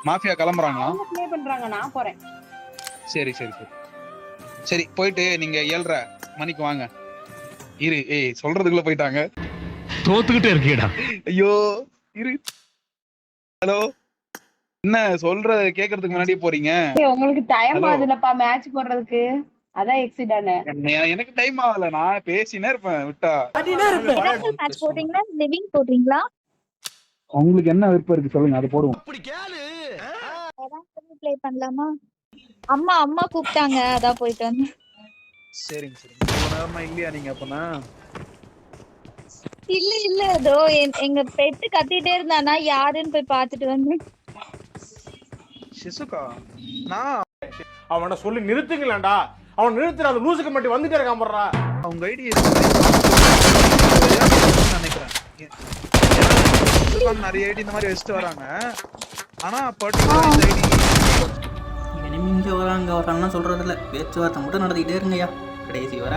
Mafia கிளம்புறாங்களா? அவங்க play பண்றாங்க, நான் போறேன். சரி சரி சரி சரி, போயிட்டு நீங்க 7:30 மணிக்கு வாங்க. இரு, சொல்றதுக்குள்ள போயிட்டாங்க. தோத்துக்கிட்டே இருக்கீடா. ஐயோ இரு. ஹலோ, என்ன சொல்ற கேக்குறதுக்கு முன்னாடியே போறீங்க? உங்களுக்கு டைம் ஹலோ, ஆகுதுலப்பா மேட்ச் போடுறதுக்கு, அதான் எக்ஸிட். எனக்கு டைம் ஆகல, நான் பேசினே இருப்பேன் விட்டா. மேட்ச் போடுறீங்களா, லிவிங் போடுறீங்களா? உங்களுக்கு என்ன விருப்பம் இருக்கு சொல்லுங்க, அது போடுவோம். ப்ளே பண்ணலாமா? அம்மா அம்மா கூப்பிட்டாங்க, அதான் போயிட்டு வந்தேன். சரிங்க சரிங்க. இவ்வளவு நேரமா இல்லையா நீங்க? அப்பனா இல்ல இல்ல, அதோ எங்க பெட்டு கத்திட்டே இருந்தானா, யாருன்னு போய் பாத்துட்டு வந்தேன். சிசுகா, நான் அவனை சொல்லி நிறுத்துங்களேன்டா. அவன் நிறுத்துற அந்த லூசுக்கு மட்டும் வந்துட்டே இருக்கான் போடுறா. அவங்க ஐடி நினைக்கிறேன். நிறைய ஐடி இந்த மாதிரி வச்சுட்டு வராங்க. ஆனா பர்டிகுலர் இந்த ஐடி இனிமே இங்கே வராங்க வரான்னா சொல்றதில்ல, பேச்சுவார்த்தை மட்டும் நடத்திக்கிட்டே இருங்கய்யா கடைசி வர.